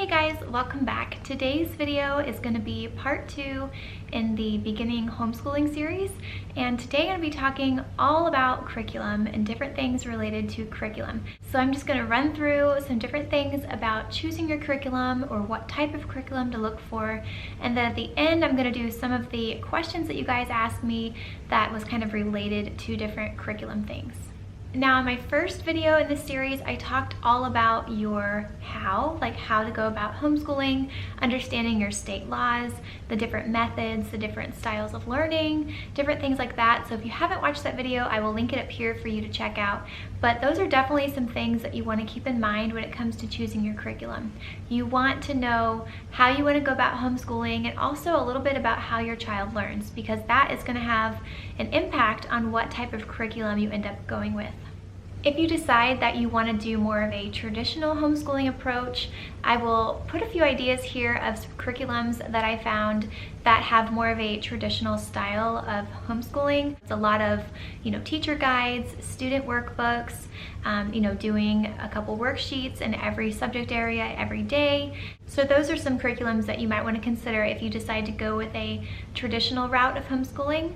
Hey guys, welcome back. Today's video is going to be part 2 in the beginning homeschooling series, and today I'm going to be talking all about curriculum and different things related to curriculum. So I'm just going to run through some different things about choosing your curriculum or what type of curriculum to look for, and then at the end I'm going to do some of the questions that you guys asked me that was kind of related to different curriculum things. Now, in my first video in this series, I talked all about your how, like how to go about homeschooling, understanding your state laws, the different methods, the different styles of learning, different things like that. So if you haven't watched that video, I will link it up here for you to check out. But those are definitely some things that you want to keep in mind when it comes to choosing your curriculum. You want to know how you want to go about homeschooling and also a little bit about how your child learns, because that is going to have an impact on what type of curriculum you end up going with. If you decide that you want to do more of a traditional homeschooling approach, I will put a few ideas here of some curriculums that I found that have more of a traditional style of homeschooling. It's a lot of, teacher guides, student workbooks, doing a couple worksheets in every subject area every day. So those are some curriculums that you might want to consider if you decide to go with a traditional route of homeschooling.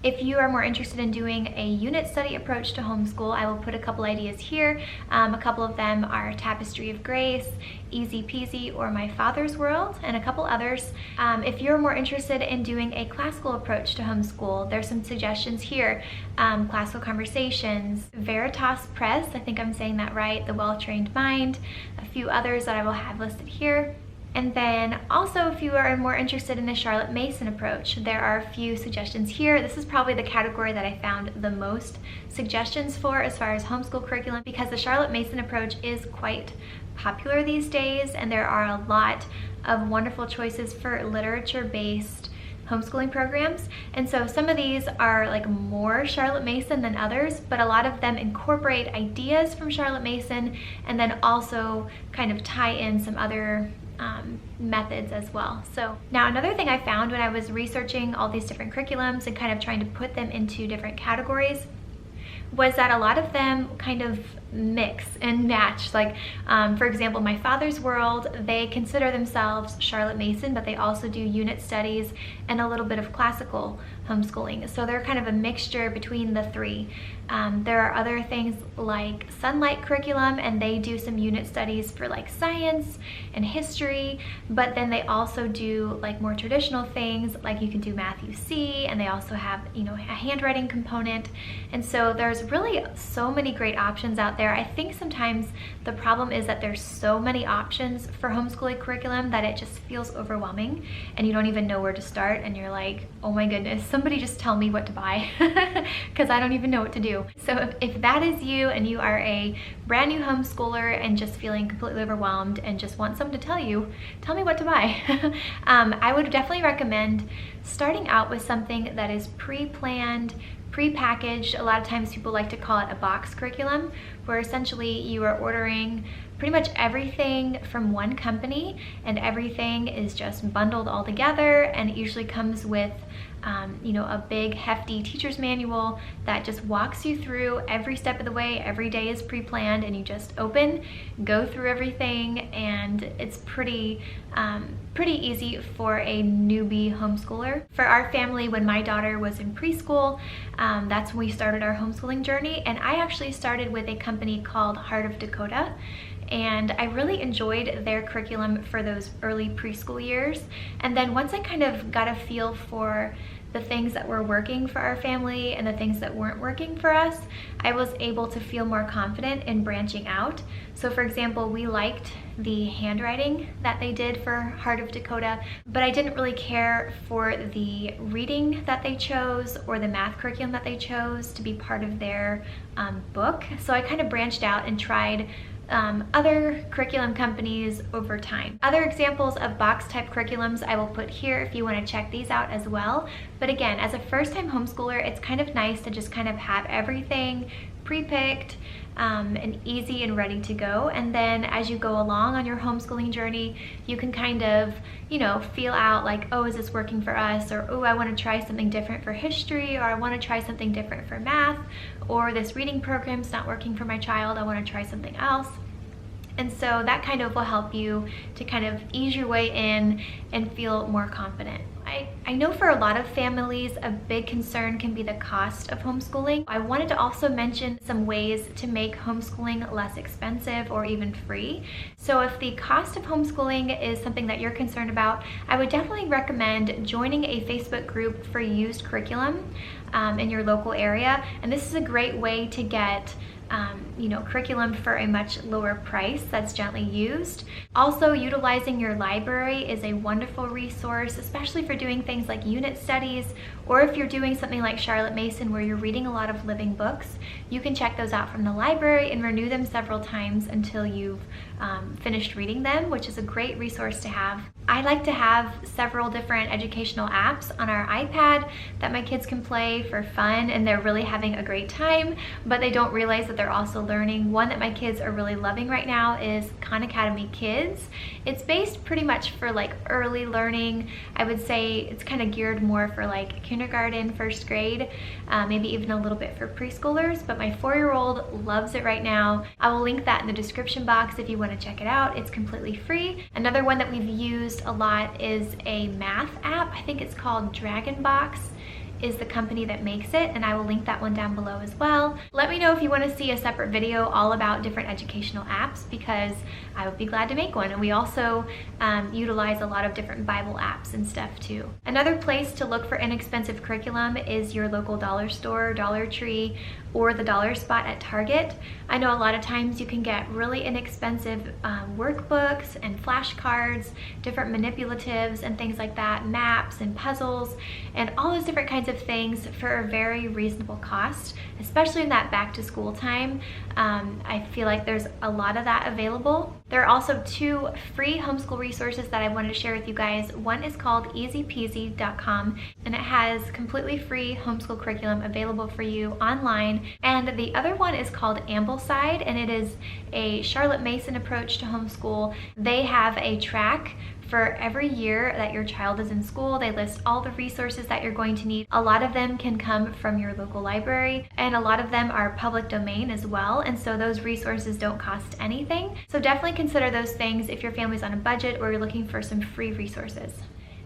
If you are more interested in doing a unit study approach to homeschool, I will put a couple ideas here. A couple of them are Tapestry of Grace, Easy Peasy, or My Father's World, and a couple others. If you're more interested in doing a classical approach to homeschool, there's some suggestions here. Classical Conversations, Veritas Press, I think I'm saying that right, The Well-Trained Mind, a few others that I will have listed here. And then also, if you are more interested in the Charlotte Mason approach, there are a few suggestions here. This is probably the category that I found the most suggestions for as far as homeschool curriculum, because the Charlotte Mason approach is quite popular these days, and there are a lot of wonderful choices for literature-based homeschooling programs. And so some of these are like more Charlotte Mason than others, but a lot of them incorporate ideas from Charlotte Mason and then also kind of tie in some other methods as well. So now another thing I found when I was researching all these different curriculums and kind of trying to put them into different categories was that a lot of them kind of mix and match. Like, for example, My Father's World, they consider themselves Charlotte Mason, but they also do unit studies and a little bit of classical homeschooling. So they're kind of a mixture between the three. There are other things like Sunlight curriculum, and they do some unit studies for like science and history, but then they also do like more traditional things, like you can do Matthew C, and they also have, a handwriting component. And so there's really so many great options out there. I think sometimes the problem is that there's so many options for homeschooling curriculum that it just feels overwhelming and you don't even know where to start, and you're like, oh my goodness, somebody just tell me what to buy, because I don't even know what to do. So if that is you and you are a brand new homeschooler and just feeling completely overwhelmed and just want someone to tell me what to buy, I would definitely recommend starting out with something that is pre-planned, pre-packaged. A lot of times people like to call it a box curriculum, where essentially you are ordering pretty much everything from one company and everything is just bundled all together, and it usually comes with a big hefty teacher's manual that just walks you through every step of the way. Every day is pre-planned and you just go through everything, and it's pretty easy for a newbie homeschooler. For our family, when my daughter was in preschool, that's when we started our homeschooling journey, and I actually started with a company called Heart of Dakota. And I really enjoyed their curriculum for those early preschool years. And then once I kind of got a feel for the things that were working for our family and the things that weren't working for us, I was able to feel more confident in branching out. So for example, we liked the handwriting that they did for Heart of Dakota, but I didn't really care for the reading that they chose or the math curriculum that they chose to be part of their book. So I kind of branched out and tried other curriculum companies over time. Other examples of box type curriculums I will put here if you want to check these out as well. But again, as a first-time homeschooler, it's kind of nice to just kind of have everything pre-picked and easy and ready to go. And then as you go along on your homeschooling journey, you can kind of, feel out like, oh, is this working for us? Or, oh, I want to try something different for history, or I want to try something different for math, or this reading program's not working for my child, I want to try something else. And so that kind of will help you to kind of ease your way in and feel more confident. I know for a lot of families, a big concern can be the cost of homeschooling. I wanted to also mention some ways to make homeschooling less expensive or even free. So if the cost of homeschooling is something that you're concerned about, I would definitely recommend joining a Facebook group for used curriculum in your local area. And this is a great way to get curriculum for a much lower price that's gently used. Also, utilizing your library is a wonderful resource, especially for doing things like unit studies, or if you're doing something like Charlotte Mason where you're reading a lot of living books, you can check those out from the library and renew them several times until you've finished reading them, which is a great resource to have. I like to have several different educational apps on our iPad that my kids can play for fun, and they're really having a great time, but they don't realize that they're also learning. One that my kids are really loving right now is Khan Academy Kids. It's based pretty much for like early learning. I would say it's kind of geared more for like kindergarten, first grade, maybe even a little bit for preschoolers, but my 4-year-old loves it right now. I will link that in the description box if you want to check it out. It's completely free. Another one that we've used a lot is a math app. I think it's called Dragonbox is the company that makes it, and I will link that one down below as well. Let me know if you want to see a separate video all about different educational apps, because I would be glad to make one. And we also utilize a lot of different Bible apps and stuff too. Another place to look for inexpensive curriculum is your local dollar store, Dollar Tree, or the dollar spot at Target. I know a lot of times you can get really inexpensive workbooks and flashcards, different manipulatives and things like that, maps and puzzles, and all those different kinds of things for a very reasonable cost, especially in that back to school time. I feel like there's a lot of that available. There are also 2 free homeschool resources that I wanted to share with you guys. One is called easypeasy.com, and it has completely free homeschool curriculum available for you online. And the other one is called Ambleside, and it is a Charlotte Mason approach to homeschool. They have a track for every year that your child is in school. They list all the resources that you're going to need. A lot of them can come from your local library, and a lot of them are public domain as well, and so those resources don't cost anything. So definitely consider those things if your family's on a budget or you're looking for some free resources.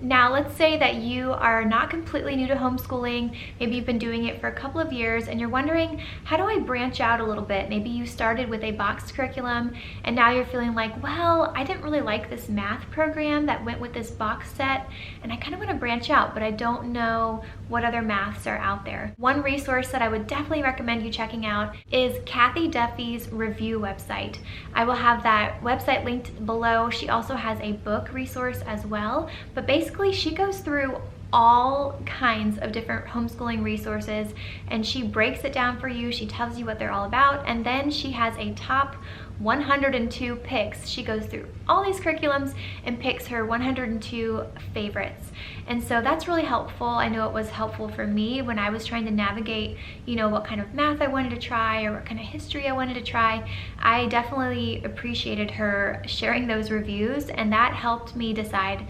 Now, let's say that you are not completely new to homeschooling. Maybe you've been doing it for a couple of years and you're wondering, how do I branch out a little bit? Maybe you started with a boxed curriculum and now you're feeling like, well, I didn't really like this math program that went with this box set, and I kind of want to branch out, but I don't know what other maths are out there. One resource that I would definitely recommend you checking out is Kathy Duffy's review website. I will have that website linked below. She also has a book resource as well, but basically she goes through all kinds of different homeschooling resources and she breaks it down for you. She tells you what they're all about, and then she has a top 102 picks. She goes through all these curriculums and picks her 102 favorites. And so that's really helpful. I know it was helpful for me when I was trying to navigate, what kind of math I wanted to try or what kind of history I wanted to try. I definitely appreciated her sharing those reviews, and that helped me decide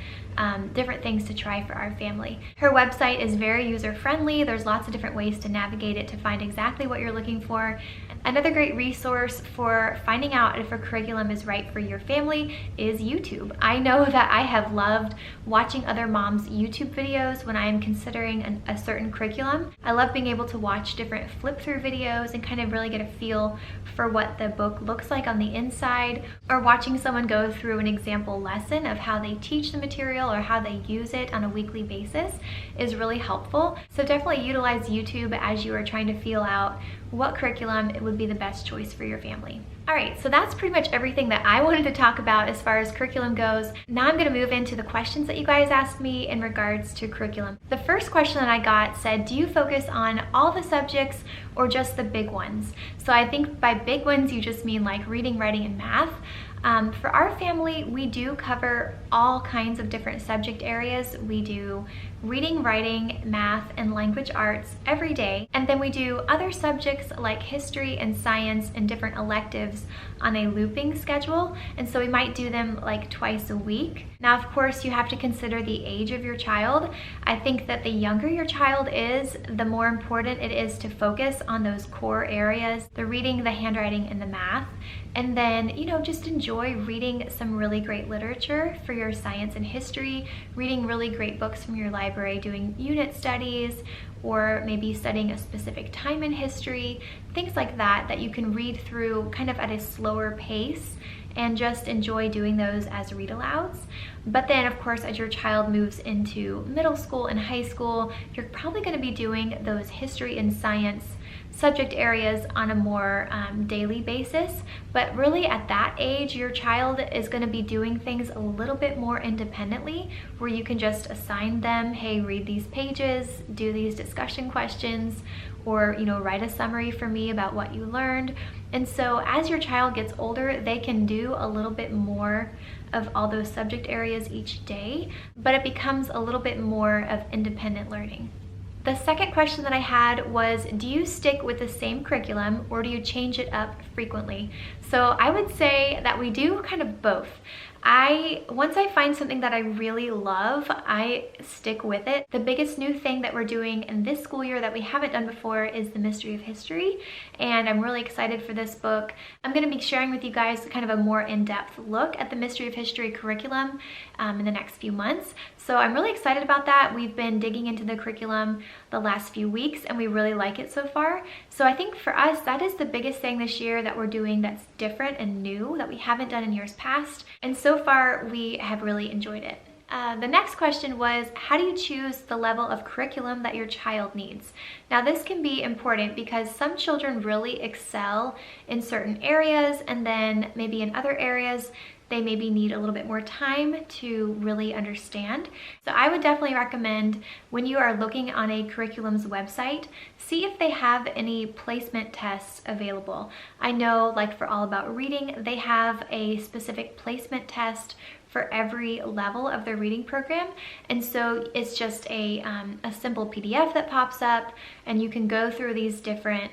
different things to try for our family. Her website is very user-friendly. There's lots of different ways to navigate it to find exactly what you're looking for. Another great resource for finding out if a curriculum is right for your family is YouTube. I know that I have loved watching other moms' YouTube videos when I am considering a certain curriculum. I love being able to watch different flip-through videos and kind of really get a feel for what the book looks like on the inside, or watching someone go through an example lesson of how they teach the material or how they use it on a weekly basis is really helpful. So definitely utilize YouTube as you are trying to feel out what curriculum it would be the best choice for your family. All right, so that's pretty much everything that I wanted to talk about as far as curriculum goes. Now I'm gonna move into the questions that you guys asked me in regards to curriculum. The first question that I got said, do you focus on all the subjects or just the big ones? So I think by big ones, you just mean like reading, writing, and math. For our family, we do cover all kinds of different subject areas. We do reading, writing, math, and language arts every day. And then we do other subjects like history and science and different electives on a looping schedule. And so we might do them like twice a week. Now, of course, you have to consider the age of your child. I think that the younger your child is, the more important it is to focus on those core areas, the reading, the handwriting, and the math. And then, just enjoy enjoy reading some really great literature for your science and history, reading really great books from your library, doing unit studies, or maybe studying a specific time in history, things like that that you can read through kind of at a slower pace and just enjoy doing those as read alouds. But then of course, as your child moves into middle school and high school, you're probably going to be doing those history and science subject areas on a more daily basis. But really at that age, your child is going to be doing things a little bit more independently, where you can just assign them, hey, read these pages, do these discussion questions, or write a summary for me about what you learned. And so as your child gets older, they can do a little bit more of all those subject areas each day, but it becomes a little bit more of independent learning. The second question that I had was, do you stick with the same curriculum or do you change it up frequently? So I would say that we do kind of both. Once I find something that I really love, I stick with it. The biggest new thing that we're doing in this school year that we haven't done before is the Mystery of History, and I'm really excited for this book. I'm going to be sharing with you guys kind of a more in-depth look at the Mystery of History curriculum in the next few months. So I'm really excited about that. We've been digging into the curriculum the last few weeks and we really like it so far. So I think for us, that is the biggest thing this year that we're doing that's different and new that we haven't done in years past. And so far we have really enjoyed it. The next question was, how do you choose the level of curriculum that your child needs? Now this can be important because some children really excel in certain areas, and then maybe in other areas they maybe need a little bit more time to really understand. So I would definitely recommend, when you are looking on a curriculum's website, see if they have any placement tests available. I know, like for All About Reading, they have a specific placement test for every level of their reading program. And so it's just a simple PDF that pops up, and you can go through these different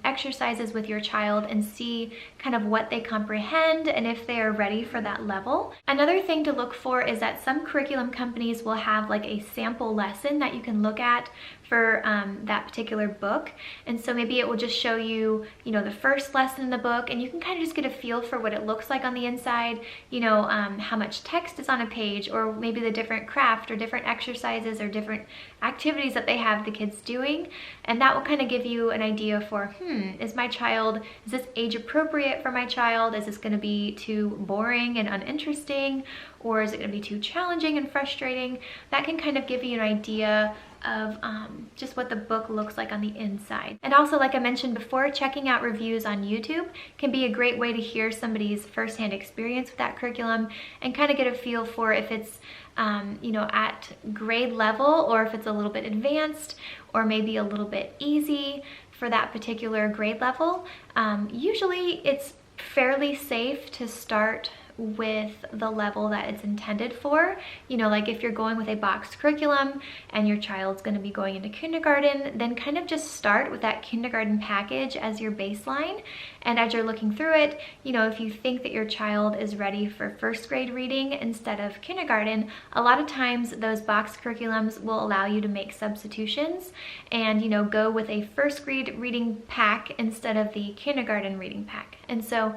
exercises with your child and see kind of what they comprehend and if they are ready for that level. Another thing to look for is that some curriculum companies will have like a sample lesson that you can look at for that particular book. And so maybe it will just show you, the first lesson in the book, and you can kind of just get a feel for what it looks like on the inside, how much text is on a page, or maybe the different craft or different exercises or different activities that they have the kids doing. And that will kind of give you an idea for, is this age appropriate for my child? Is this going to be too boring and uninteresting? Or is it going to be too challenging and frustrating? That can kind of give you an idea of just what the book looks like on the inside. And also, like I mentioned before, checking out reviews on YouTube can be a great way to hear somebody's firsthand experience with that curriculum and kind of get a feel for if it's at grade level, or if it's a little bit advanced, or maybe a little bit easy for that particular grade level. Usually it's fairly safe to start with the level that it's intended for. Like if you're going with a boxed curriculum and your child's going to be going into kindergarten, then kind of just start with that kindergarten package as your baseline. And as you're looking through it, if you think that your child is ready for first grade reading instead of kindergarten, a lot of times those boxed curriculums will allow you to make substitutions and go with a first grade reading pack instead of the kindergarten reading pack. And so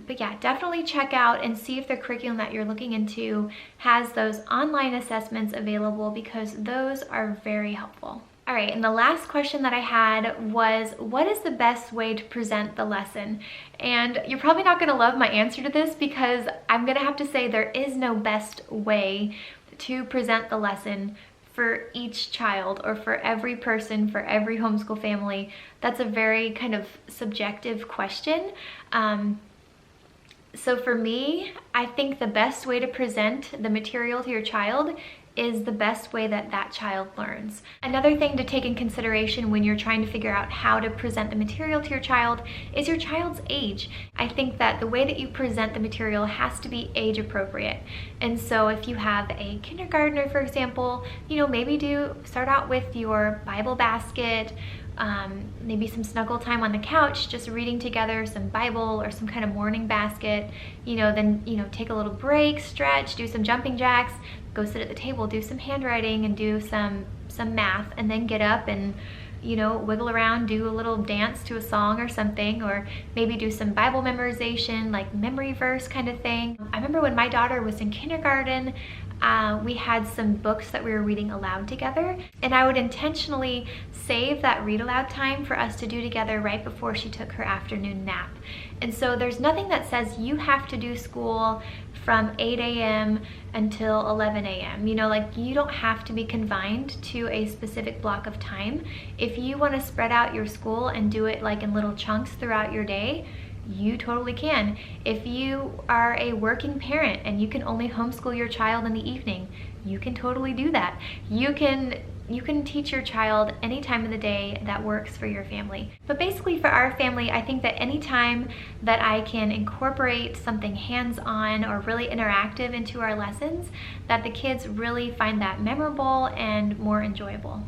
but yeah, definitely check out and see if the curriculum that you're looking into has those online assessments available, because those are very helpful. All right, and the last question that I had was, what is the best way to present the lesson? And you're probably not gonna love my answer to this, because I'm gonna have to say there is no best way to present the lesson for each child or for every person, for every homeschool family. That's a very kind of subjective question. So for me, I think the best way to present the material to your child is the best way that that child learns. Another thing to take in consideration when you're trying to figure out how to present the material to your child is your child's age. I think that the way that you present the material has to be age appropriate. And so if you have a kindergartner, for example, maybe start out with your Bible basket, maybe some snuggle time on the couch, just reading together some Bible or some kind of morning basket, then take a little break, stretch, do some jumping jacks, go sit at the table, do some handwriting and do some math, and then get up and you know, wiggle around, do a little dance to a song or something, or maybe do some Bible memorization, like memory verse kind of thing. I remember when my daughter was in kindergarten, we had some books that we were reading aloud together, and I would intentionally save that read aloud time for us to do together right before she took her afternoon nap. And so there's nothing that says you have to do school from 8 a.m. until 11 a.m. You know, like, you don't have to be confined to a specific block of time. If you want to spread out your school and do it like in little chunks throughout your day, you totally can. If you are a working parent and you can only homeschool your child in the evening, you can totally do that. You can teach your child any time of the day that works for your family. But basically for our family, I think that any time that I can incorporate something hands-on or really interactive into our lessons, that the kids really find that memorable and more enjoyable.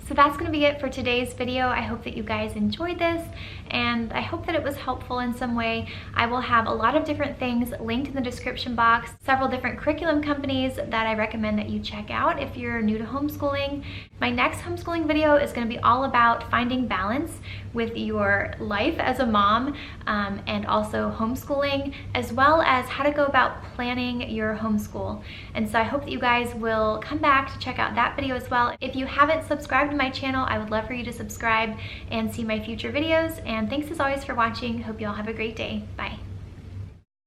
So that's going to be it for today's video. I hope that you guys enjoyed this, and I hope that it was helpful in some way. I will have a lot of different things linked in the description box, several different curriculum companies that I recommend that you check out if you're new to homeschooling. My next homeschooling video is going to be all about finding balance with your life as a mom, and also homeschooling, as well as how to go about planning your homeschool. And so I hope that you guys will come back to check out that video as well. If you haven't subscribed to my channel, I would love for you to subscribe and see my future videos. And thanks as always for watching. Hope you all have a great day. Bye.